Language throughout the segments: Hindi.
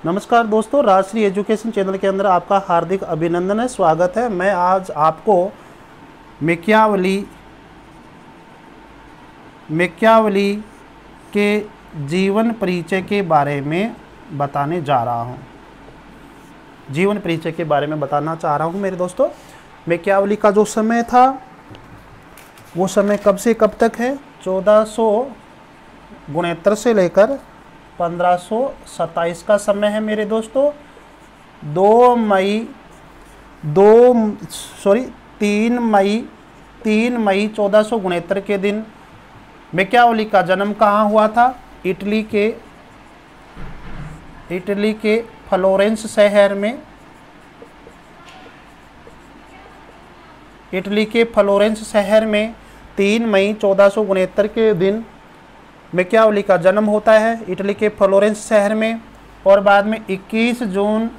नमस्कार दोस्तों, राजश्री एजुकेशन चैनल के अंदर आपका हार्दिक अभिनंदन है, स्वागत है। मैं आज आपको मैकियावेली के जीवन परिचय के बारे में बताने जा रहा हूँ। जीवन परिचय के बारे में बताना चाह रहा हूँ मेरे दोस्तों। मैकियावेली का जो समय था वो समय कब से कब तक है? 1469 से लेकर 1527 का समय है मेरे दोस्तों। 3 मई 1469 के दिन मैकियावेली का जन्म कहाँ हुआ था? इटली के फ्लोरेंस शहर में। इटली के फ्लोरेंस शहर में 3 मई 1469 के दिन मैकियावेली का जन्म होता है, इटली के फ्लोरेंस शहर में। और बाद में 21 जून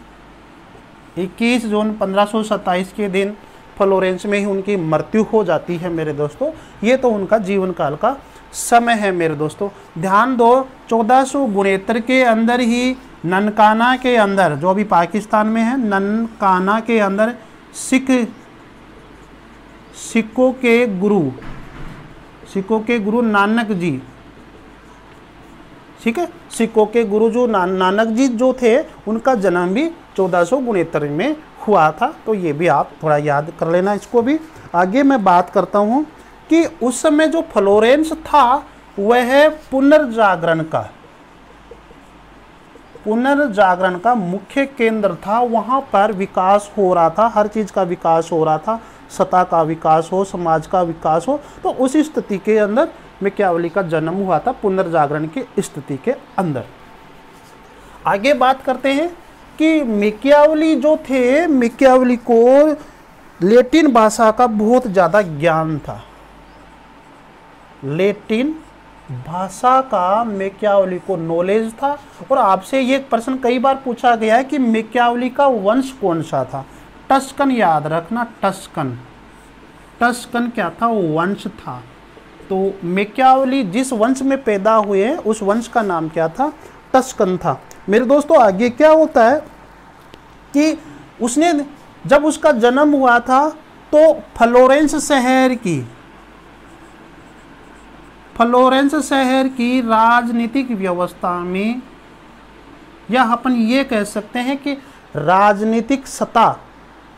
1527 के दिन फ्लोरेंस में ही उनकी मृत्यु हो जाती है मेरे दोस्तों। ये तो उनका जीवन काल का समय है मेरे दोस्तों। ध्यान दो, 1469 के अंदर ही ननकाना के अंदर, जो अभी पाकिस्तान में है, ननकाना के अंदर सिखों के गुरु नानक जी, ठीक है, सिखों के गुरु जो नानक जी जो थे, उनका जन्म भी 1469 में हुआ था। तो ये भी आप थोड़ा याद कर लेना इसको भी। आगे मैं बात करता हूँ कि उस समय जो फ्लोरेंस था वह पुनर्जागरण का मुख्य केंद्र था। वहाँ पर विकास हो रहा था, हर चीज़ का विकास हो रहा था, सत्ता का विकास हो, समाज का विकास हो। तो उस स्थिति के अंदर मैकियावेली का जन्म हुआ था, पुनर्जागरण की स्थिति के अंदर। आगे बात करते हैं कि मैकियावेली जो थे, मैकियावेली को लैटिन भाषा का बहुत ज़्यादा ज्ञान था। लैटिन भाषा का मैकियावेली को नॉलेज था। और आपसे ये प्रश्न कई बार पूछा गया है कि मैकियावेली का वंश कौन सा था? टस्कन याद रखना, टस्कन क्या था? वंश था। तो मैकियावेली जिस वंश में पैदा हुए हैं उस वंश का नाम क्या था? टस्कन था मेरे दोस्तों। आगे क्या होता है कि उसने, जब उसका जन्म हुआ था तो फ्लोरेंस शहर की राजनीतिक व्यवस्था में, या अपन ये कह सकते हैं कि राजनीतिक सत्ता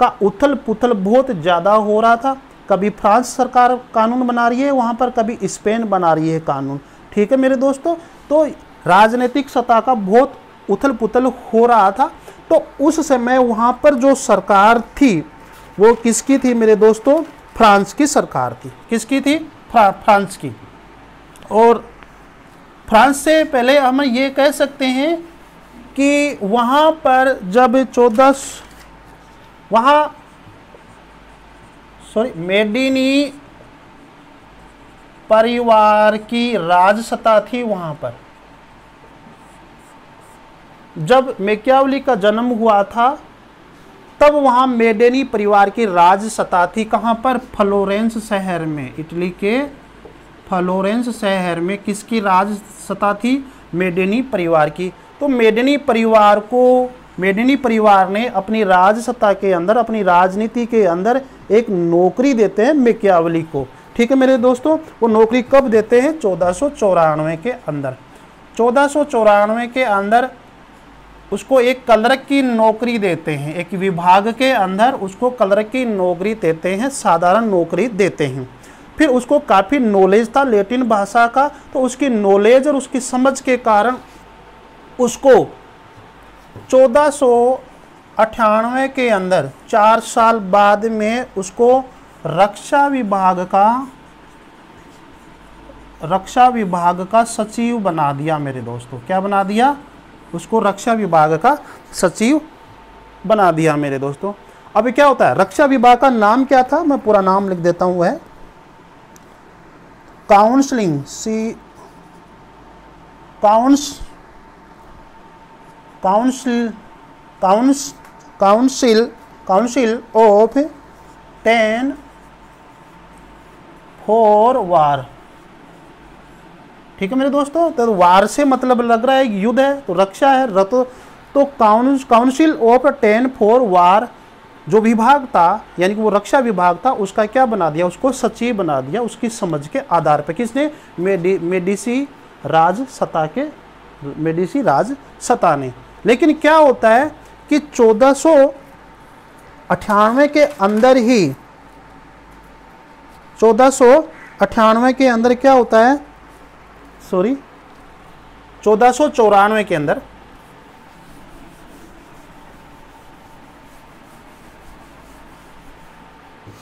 का उथल पुथल बहुत ज़्यादा हो रहा था। कभी फ्रांस सरकार कानून बना रही है वहाँ पर, कभी स्पेन बना रही है कानून, ठीक है मेरे दोस्तों। तो राजनीतिक सत्ता का बहुत उथल पुथल हो रहा था। तो उस समय वहाँ पर जो सरकार थी वो किसकी थी मेरे दोस्तों? फ्रांस की सरकार थी। किसकी थी? फ्रांस की। और फ्रांस से पहले हम ये कह सकते हैं कि वहाँ पर जब मेडिनी परिवार की राजसत्ता थी वहाँ पर। जब मैकियावेली का जन्म हुआ था तब वहाँ मेडिनी परिवार की राजसत्ता थी। कहाँ पर? फ्लोरेंस शहर में, इटली के फ्लोरेंस शहर में किसकी राजसत्ता थी? मेडिनी परिवार की। तो मेडिनी परिवार ने अपनी राजसत्ता के अंदर, अपनी राजनीति के अंदर एक नौकरी देते हैं मैकियावेली को, ठीक है मेरे दोस्तों। वो नौकरी कब देते हैं? 1494 के अंदर। 1494 के अंदर उसको एक क्लर्क की नौकरी देते हैं, एक विभाग के अंदर उसको क्लर्क की नौकरी देते हैं, साधारण नौकरी देते हैं। फिर उसको काफ़ी नॉलेज था लैटिन भाषा का, तो उसकी नॉलेज और उसकी समझ के कारण उसको 1498 के अंदर, 4 साल बाद में, उसको रक्षा विभाग का सचिव बना दिया मेरे दोस्तों। क्या बना दिया? उसको रक्षा विभाग का सचिव बना दिया मेरे दोस्तों। अभी क्या होता है, रक्षा विभाग का नाम क्या था? मैं पूरा नाम लिख देता हूँ। है काउंसिल ऑफ 10 फॉर वार, ठीक है मेरे दोस्तों। तो वार से मतलब लग रहा है युद्ध है, तो रक्षा है, तो काउंसिल ऑफ 10 फॉर वार जो विभाग था, यानी कि वो रक्षा विभाग था, उसका क्या बना दिया, उसको सचिव बना दिया उसकी समझ के आधार पर। किसने? मेडिसी राज सत्ता ने। लेकिन क्या होता है कि 1498 के अंदर ही 1498 के अंदर क्या होता है, 1494 के अंदर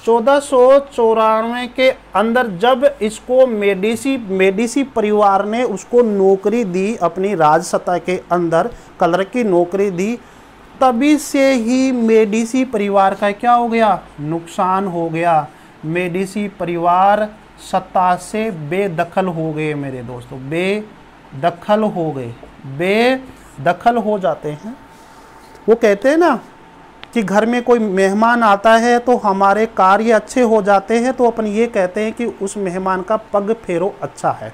1494 के अंदर जब इसको मेडिसी परिवार ने उसको नौकरी दी, अपनी राजसत्ता के अंदर क्लर्क की नौकरी दी, तभी से ही मेडिसी परिवार का क्या हो गया, नुकसान हो गया। मेडिसी परिवार सत्ता से बेदखल हो गए मेरे दोस्तों, बेदखल हो गए, बेदखल हो जाते हैं। वो कहते हैं ना कि घर में कोई मेहमान आता है तो हमारे कार्य अच्छे हो जाते हैं, तो अपन ये कहते हैं कि उस मेहमान का पग फेरो अच्छा है।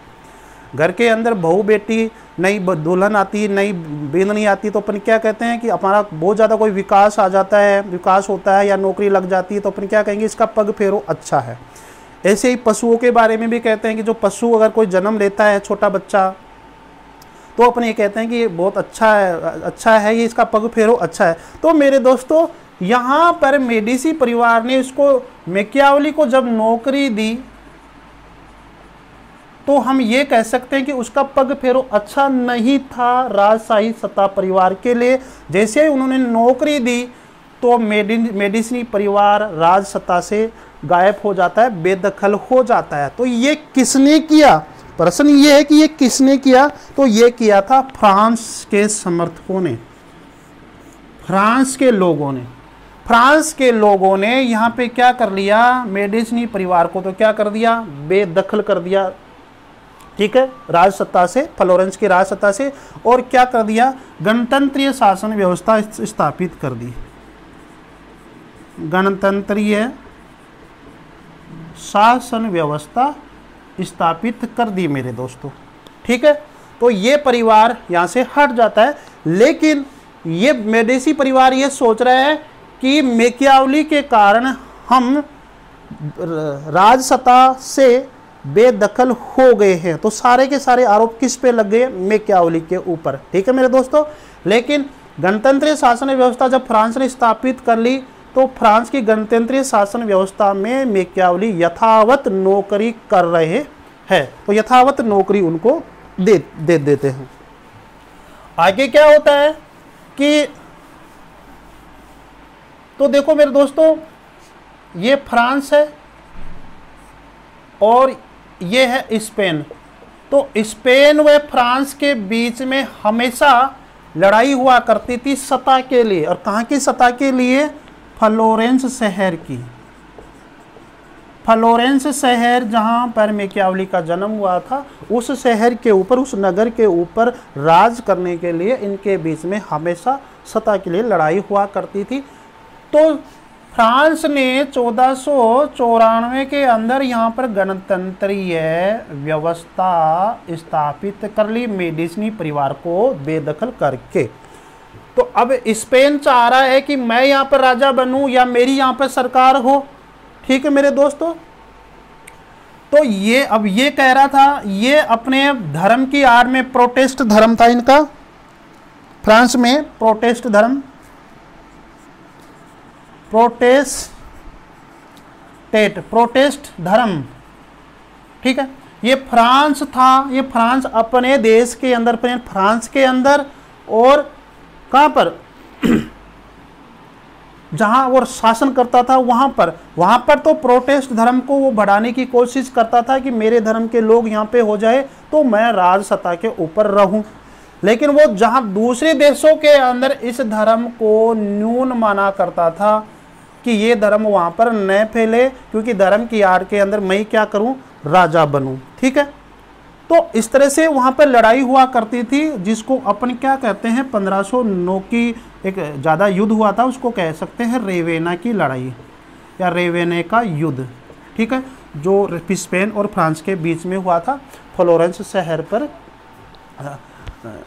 घर के अंदर बहू बेटी, नई दुल्हन आती, नई बेंदनी आती, तो अपन क्या कहते हैं कि हमारा बहुत ज़्यादा कोई विकास आ जाता है, विकास होता है या नौकरी लग जाती है, तो अपन क्या कहेंगे, इसका पग फेरो अच्छा है। ऐसे ही पशुओं के बारे में भी कहते हैं कि जो पशु अगर कोई जन्म लेता है छोटा बच्चा, तो अपन ये कहते हैं कि ये बहुत अच्छा है, ये इसका पग फेरो अच्छा है। तो मेरे दोस्तों यहाँ पर मेडिसी परिवार ने इसको मैकियावेली को जब नौकरी दी, तो हम ये कह सकते हैं कि उसका पग फेरो अच्छा नहीं था राजशाही सत्ता परिवार के लिए। जैसे ही उन्होंने नौकरी दी तो मेडिसी परिवार राज सत्ता से गायब हो जाता है, बेदखल हो जाता है। तो ये किसने किया, प्रश्न ये है कि ये किसने किया, तो ये किया था फ्रांस के समर्थकों ने, फ्रांस के लोगों ने यहाँ पे क्या कर लिया, मेडिसी परिवार को तो क्या कर दिया, बेदखल कर दिया, ठीक है, राजसत्ता से, फ्लोरेंस की राजसत्ता से, और क्या कर दिया, गणतंत्रीय शासन व्यवस्था स्थापित कर दी, गणतंत्रीय शासन व्यवस्था स्थापित कर दी मेरे दोस्तों, ठीक है। तो ये परिवार यहाँ से हट जाता है। लेकिन ये मेडिसी परिवार ये सोच रहा है कि मैकियावेली के कारण हम राजसत्ता से बेदखल हो गए हैं, तो सारे के सारे आरोप किस पे लग गए, मैकियावेली के ऊपर, ठीक है मेरे दोस्तों। लेकिन गणतंत्रीय शासन व्यवस्था जब फ्रांस ने स्थापित कर ली, तो फ्रांस की गणतंत्रीय शासन व्यवस्था में मैकियावेली यथावत नौकरी कर रहे हैं, तो यथावत नौकरी उनको दे देते हैं। आगे क्या होता है कि, तो देखो मेरे दोस्तों, ये फ्रांस है और ये है स्पेन। तो स्पेन व फ्रांस के बीच में हमेशा लड़ाई हुआ करती थी सत्ता के लिए, और कहाँ की सत्ता के लिए, फ्लोरेंस शहर की। फ्लोरेंस शहर जहाँ पर मैकियावेली का जन्म हुआ था, उस शहर के ऊपर, उस नगर के ऊपर राज करने के लिए इनके बीच में हमेशा सत्ता के लिए लड़ाई हुआ करती थी। तो फ्रांस ने 1494 के अंदर यहाँ पर गणतंत्रीय व्यवस्था स्थापित कर ली, मेडिसी परिवार को बेदखल करके। तो अब स्पेन चाह रहा है कि मैं यहाँ पर राजा बनूं या मेरी यहाँ पर सरकार हो, ठीक है मेरे दोस्तों। तो ये अब ये कह रहा था, ये अपने धर्म की आड़ में, प्रोटेस्ट धर्म था इनका, फ्रांस में प्रोटेस्ट धर्म, प्रोटेस्ट धर्म, ठीक है। ये फ्रांस था, ये फ्रांस अपने देश के अंदर, फ्रांस के अंदर और कहाँ पर जहाँ वो शासन करता था वहाँ पर तो प्रोटेस्ट धर्म को वो बढ़ाने की कोशिश करता था कि मेरे धर्म के लोग यहाँ पे हो जाए तो मैं राजसत्ता के ऊपर रहूं। लेकिन वो जहाँ दूसरे देशों के अंदर इस धर्म को न्यून माना करता था कि ये धर्म वहाँ पर न फैले, क्योंकि धर्म की आड़ के अंदर मैं क्या करूँ, राजा बनूँ, ठीक है। तो इस तरह से वहाँ पर लड़ाई हुआ करती थी, जिसको अपन क्या कहते हैं, 1509 की एक ज़्यादा युद्ध हुआ था, उसको कह सकते हैं रेवेना की लड़ाई या रेवेने का युद्ध, ठीक है, जो स्पेन और फ्रांस के बीच में हुआ था, फ्लोरेंस शहर पर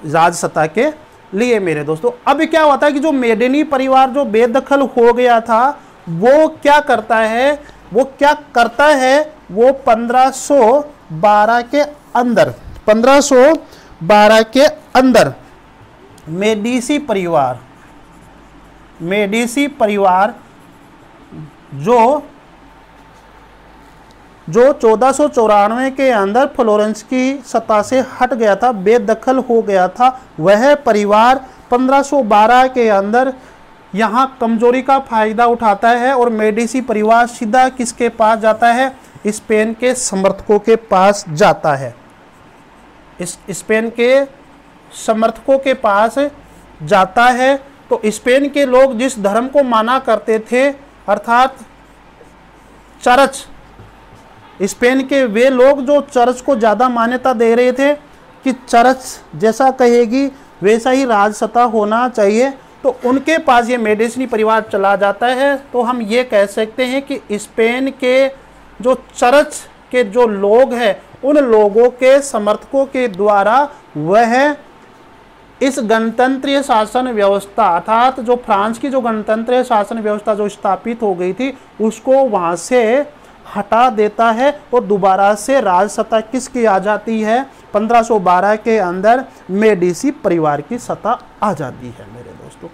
राजसत्ता के लिए मेरे दोस्तों। अब क्या होता है कि जो मेदिनी परिवार जो बेदखल हो गया था वो क्या करता है, वो 1512 के अंदर, 1512 के अंदर मेडिसी परिवार जो 1494 के अंदर फ्लोरेंस की सत्ता से हट गया था, बेदखल हो गया था, वह परिवार 1512 के अंदर यहाँ कमजोरी का फायदा उठाता है और मेडिसी परिवार सीधा किसके पास जाता है, स्पेन के समर्थकों के पास जाता है, स्पेन के समर्थकों के पास जाता है। तो स्पेन के लोग जिस धर्म को माना करते थे अर्थात चर्च, स्पेन के वे लोग जो चर्च को ज़्यादा मान्यता दे रहे थे कि चर्च जैसा कहेगी वैसा ही राजसत्ता होना चाहिए, तो उनके पास ये मेडिसी परिवार चला जाता है। तो हम ये कह सकते हैं कि स्पेन के जो चर्च के जो लोग हैं उन लोगों के समर्थकों के द्वारा वह इस गणतंत्रीय शासन व्यवस्था अर्थात जो फ्रांस की जो गणतंत्रीय शासन व्यवस्था जो स्थापित हो गई थी उसको वहाँ से हटा देता है और दोबारा से राजसत्ता किसकी आ जाती है, 1512 के अंदर मेडिसी परिवार की सत्ता आ जाती है मेरे दोस्तों।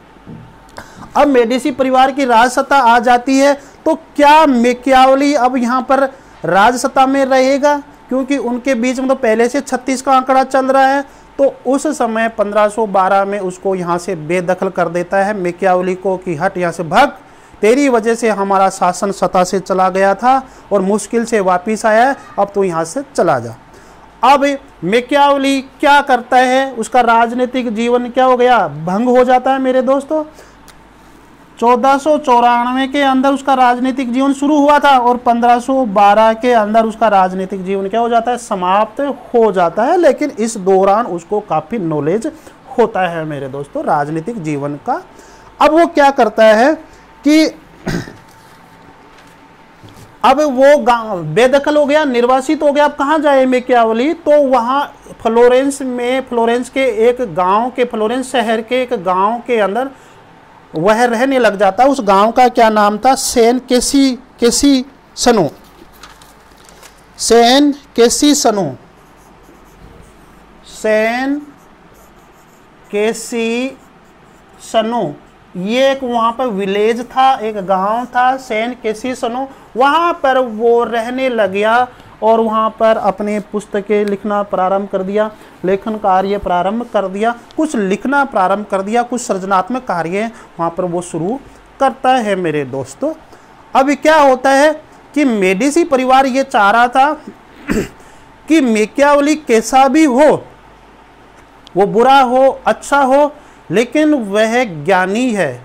अब मेडिसी परिवार की राजसत्ता आ जाती है तो क्या मैकियावेली अब यहाँ पर राजसत्ता में रहेगा, क्योंकि उनके बीच में तो पहले से 36 का आंकड़ा चल रहा है। तो उस समय 1512 में उसको यहाँ से बेदखल कर देता है मैकियावेली को कि हट यहाँ से भाग, तेरी वजह से हमारा शासन सत्ता से चला गया था और मुश्किल से वापिस आया है, अब तो यहाँ से चला जा। अब मैकियावेली क्या करता है, उसका राजनीतिक जीवन क्या हो गया, भंग हो जाता है मेरे दोस्तों। 1494 के अंदर उसका राजनीतिक जीवन शुरू हुआ था और 1512 के अंदर उसका राजनीतिक जीवन क्या हो जाता है, समाप्त हो जाता है। लेकिन इस दौरान उसको काफ़ी नॉलेज होता है मेरे दोस्तों राजनीतिक जीवन का। अब वो क्या करता है कि अब वो गांव बेदखल हो गया, निर्वासित हो गया, अब कहाँ जाए मैकियावेली, तो वहाँ फ्लोरेंस के एक गांव के, फ्लोरेंस शहर के एक गांव के अंदर वह रहने लग जाता है। उस गांव का क्या नाम था, सेन कैसिसनो, ये एक वहाँ पर विलेज था, एक गांव था सेन कैसिसनो, वहाँ पर वो रहने लग गया और वहाँ पर अपने पुस्तकें लिखना प्रारंभ कर दिया, लेखन कार्य प्रारंभ कर दिया, कुछ लिखना प्रारंभ कर दिया, कुछ सृजनात्मक कार्य वहाँ पर वो शुरू करता है मेरे दोस्तों। अब क्या होता है कि मेडिसी परिवार ये चाह रहा था कि मैकियावेली कैसा भी हो, वो बुरा हो अच्छा हो, लेकिन वह ज्ञानी है,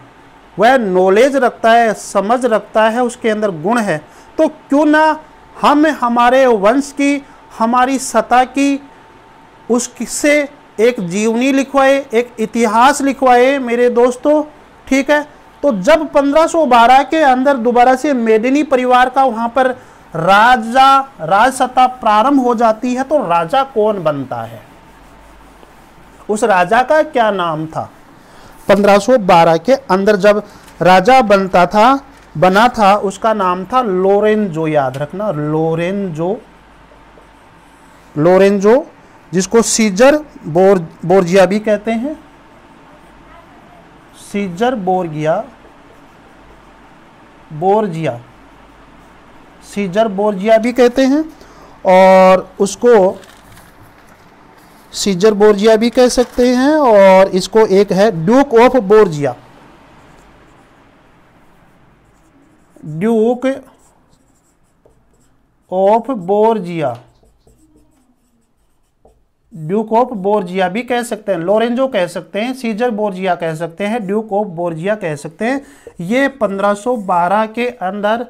वह नॉलेज रखता है, समझ रखता है, उसके अंदर गुण है, तो क्यों ना हम हमारे वंश की, हमारी सत्ता की उससे एक जीवनी लिखवाए, एक इतिहास लिखवाए मेरे दोस्तों। ठीक है, तो जब 1512 के अंदर दोबारा से मेदिनी परिवार का वहाँ पर राजसत्ता प्रारंभ हो जाती है, तो राजा कौन बनता है, उस राजा का क्या नाम था। 1512 के अंदर जब राजा बना था उसका नाम था लोरेंजो, याद रखना लोरेंजो, जिसको सीजर बोर्जिया भी कहते हैं, सीजर बोर्जिया भी कहते हैं, और उसको सीजर बोर्जिया भी कह सकते हैं, और इसको एक है ड्यूक ऑफ बोर्जिया, ड्यूक ऑफ बोर्जिया भी कह सकते हैं, लोरेंजो कह सकते हैं, सीजर बोर्जिया कह सकते हैं, ड्यूक ऑफ बोर्जिया कह सकते हैं। ये 1512 के अंदर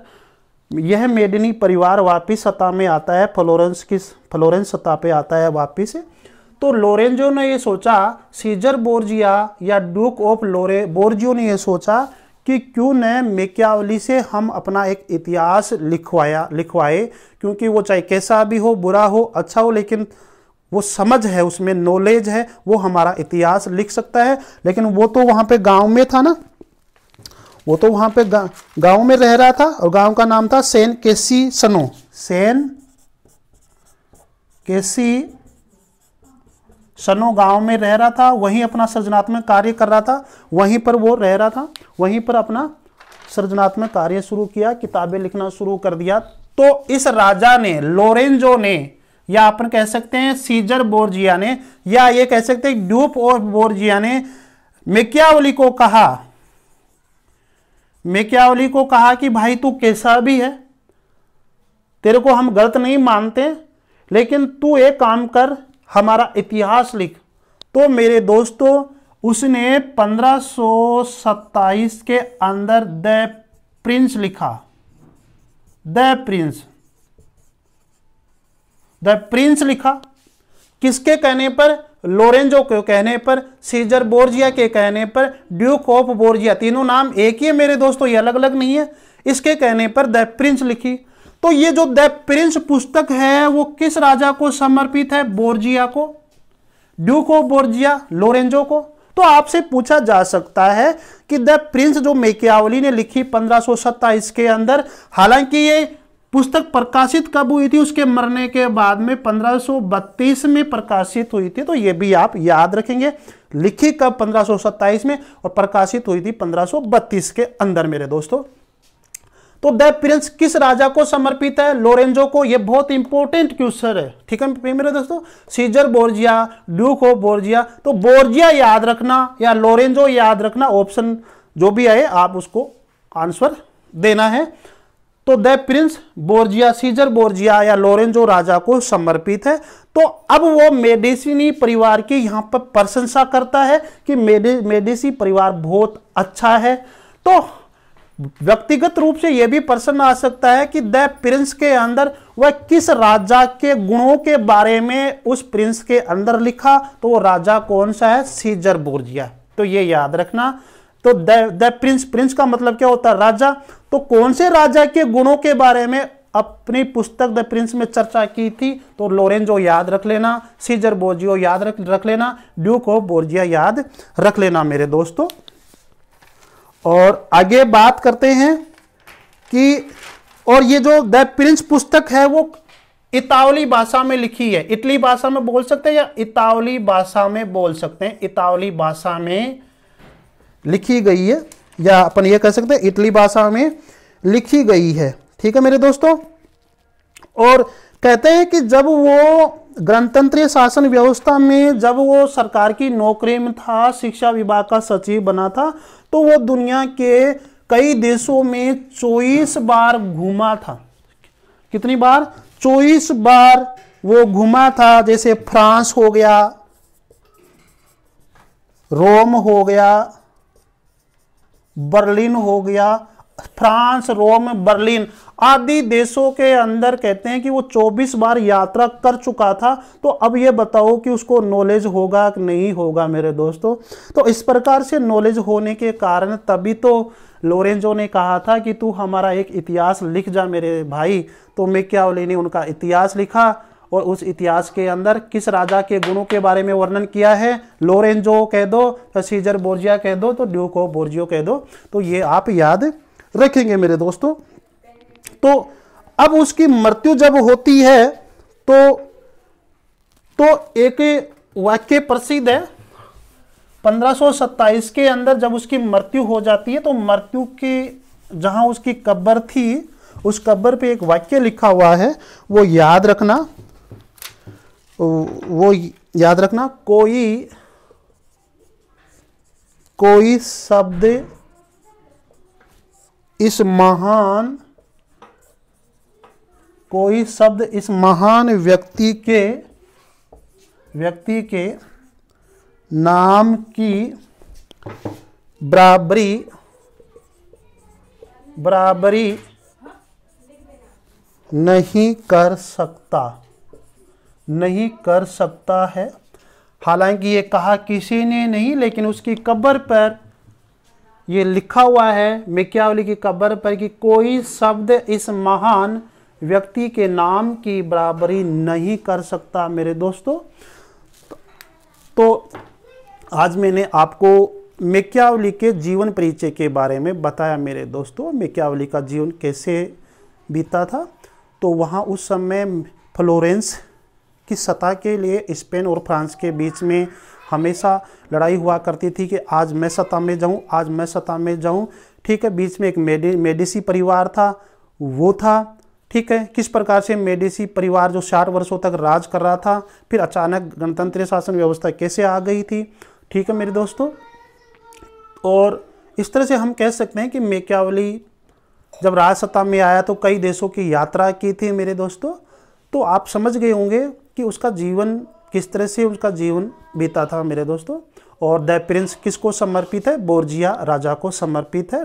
यह मेदिनी परिवार वापिस सत्ता में आता है, फ्लोरेंस सत्ता पे आता है वापिस। तो लोरेंजो ने ये सोचा, सीजर बोर्जिया या ड्यूक ऑफ बोर्जियो ने ये सोचा कि क्यों न मैकियावेली से हम अपना एक इतिहास लिखवाए, क्योंकि वो चाहे कैसा भी हो, बुरा हो अच्छा हो, लेकिन वो समझ है, उसमें नॉलेज है, वो हमारा इतिहास लिख सकता है। लेकिन वो तो वहां पे गांव में था ना, वो तो वहां पे गांव में रह रहा था, और गांव का नाम था सेन केसी सनो। सेन केसी सनो गांव में रह रहा था, वहीं अपना सृजनात्मक कार्य कर रहा था, वहीं पर वो रह रहा था, वहीं पर अपना सृजनात्मक कार्य शुरू किया, किताबें लिखना शुरू कर दिया। तो इस राजा ने, लोरेंजो ने, या अपन कह सकते हैं सीजर बोर्जिया ने, या ये कह सकते हैं ड्यूक ऑफ बोर्जिया ने मैकियावेली को कहा, मैकियावेली को कहा कि भाई तू कैसा भी है, तेरे को हम गलत नहीं मानते, लेकिन तू एक काम कर, हमारा इतिहास लिख। तो मेरे दोस्तों उसने 1527 के अंदर द प्रिंस लिखा, द प्रिंस लिखा। किसके कहने पर? लोरेंजो के कहने पर, सीजर बोर्जिया के कहने पर, ड्यूक ऑफ बोर्जिया, तीनों नाम एक ही है मेरे दोस्तों, ये अलग अलग नहीं है। इसके कहने पर द प्रिंस लिखी। तो ये जो द प्रिंस पुस्तक है वो किस राजा को समर्पित है? बोर्जिया को, ड्यूक ऑफ बोर्जिया, लोरेंजो को। तो आपसे पूछा जा सकता है कि द प्रिंस जो मैकियावेली ने लिखी 1527 के अंदर, हालांकि ये पुस्तक प्रकाशित कब हुई थी? उसके मरने के बाद में 1532 में प्रकाशित हुई थी। तो ये भी आप याद रखेंगे, लिखी कब? 1527 में, और प्रकाशित हुई थी 1532 के अंदर मेरे दोस्तों। तो द प्रिंस किस राजा को समर्पित है? लोरेंजो को। ये बहुत इंपॉर्टेंट क्वेश्चन है, ठीक है मेरे दोस्तों। सीजर बोर्जिया, ड्यूक ऑफ बोर्जिया, तो बोर्जिया याद रखना या लोरेंजो याद रखना, ऑप्शन जो भी आए आप उसको आंसर देना है। तो द प्रिंस बोर्जिया, सीजर बोर्जिया या लोरेंजो राजा को समर्पित है। तो अब वो मेडिसिनी परिवार की यहां पर प्रशंसा करता है कि मेडिसी परिवार बहुत अच्छा है। तो व्यक्तिगत रूप से यह भी प्रश्न आ सकता है कि द प्रिंस के अंदर वह किस राजा के गुणों के बारे में उस प्रिंस के अंदर लिखा, तो वो राजा कौन सा है? सीजर बोर्जिया। तो ये याद रखना। तो द प्रिंस का मतलब क्या होता है? राजा। तो कौन से राजा के गुणों के बारे में अपनी पुस्तक द प्रिंस में चर्चा की थी? तो लोरेंजो याद रख लेना, सीजर बोर्जियो याद रख लेना, ड्यूक ऑफ बोर्जिया याद रख लेना मेरे दोस्तों। और आगे बात करते हैं कि, और ये जो द प्रिंस पुस्तक है वो इतावली भाषा में लिखी है। इटली भाषा में बोल सकते हैं या इतावली भाषा में बोल सकते हैं? इतावली भाषा में लिखी गई है, या अपन ये कह सकते हैं इटली भाषा में लिखी गई है, ठीक है मेरे दोस्तों। और कहते हैं कि जब वो गणतंत्रीय शासन व्यवस्था में, जब वो सरकार की नौकरी में था, शिक्षा विभाग का सचिव बना था, तो वो दुनिया के कई देशों में 24 बार घूमा था। कितनी बार? 24 बार वो घूमा था। जैसे फ्रांस हो गया, रोम हो गया, बर्लिन हो गया, फ्रांस, रोम, बर्लिन आदि देशों के अंदर कहते हैं कि वो 24 बार यात्रा कर चुका था। तो अब ये बताओ कि उसको नॉलेज होगा कि नहीं होगा मेरे दोस्तों। तो इस प्रकार से नॉलेज होने के कारण तभी तो लोरेंजो ने कहा था कि तू हमारा एक इतिहास लिख जा मेरे भाई। तो मैकियावेली ने उनका इतिहास लिखा, और उस इतिहास के अंदर किस राजा के गुणों के बारे में वर्णन किया है? लोरेंजो कह दो, तो सीजर बोर्जिया कह दो, तो ड्यूक ऑफ बोर्जियो कह दो। तो ये आप याद रखेंगे मेरे दोस्तों। तो अब उसकी मृत्यु जब होती है तो एक वाक्य प्रसिद्ध है। 1527 के अंदर जब उसकी मृत्यु हो जाती है, तो मृत्यु के जहां उसकी कब्र थी, उस कब्र पे एक वाक्य लिखा हुआ है, वो याद रखना, कोई शब्द इस महान व्यक्ति के नाम की बराबरी नहीं कर सकता है। हालांकि ये कहा किसी ने नहीं, लेकिन उसकी कब्र पर ये लिखा हुआ है, मैकियावेली की कब्र पर, कि कोई शब्द इस महान व्यक्ति के नाम की बराबरी नहीं कर सकता मेरे दोस्तों। तो आज मैंने आपको मैकियावेली के जीवन परिचय के बारे में बताया मेरे दोस्तों। मैकियावेली का जीवन कैसे बीता था, तो वहाँ उस समय फ्लोरेंस की सत्ता के लिए स्पेन और फ्रांस के बीच में हमेशा लड़ाई हुआ करती थी कि आज मैं सत्ता में जाऊं, आज मैं सत्ता में जाऊं। ठीक है, बीच में एक मेडिसी परिवार था, वो था। ठीक है, किस प्रकार से मेडिसी परिवार जो 60 वर्षों तक राज कर रहा था, फिर अचानक गणतंत्र शासन व्यवस्था कैसे आ गई थी। ठीक है मेरे दोस्तों, और इस तरह से हम कह सकते हैं कि मैकियावेली जब राज सत्ता में आया तो कई देशों की यात्रा की थी मेरे दोस्तों। तो आप समझ गए होंगे कि उसका जीवन किस तरह से उसका जीवन बीता था मेरे दोस्तों। और द प्रिंस किसको समर्पित है? बोर्जिया राजा को समर्पित है,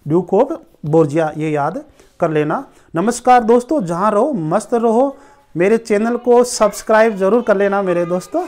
ड्यूक ऑफ बोर्जिया, ये याद कर लेना। नमस्कार दोस्तों, जहाँ रहो मस्त रहो। मेरे चैनल को सब्सक्राइब जरूर कर लेना मेरे दोस्तों।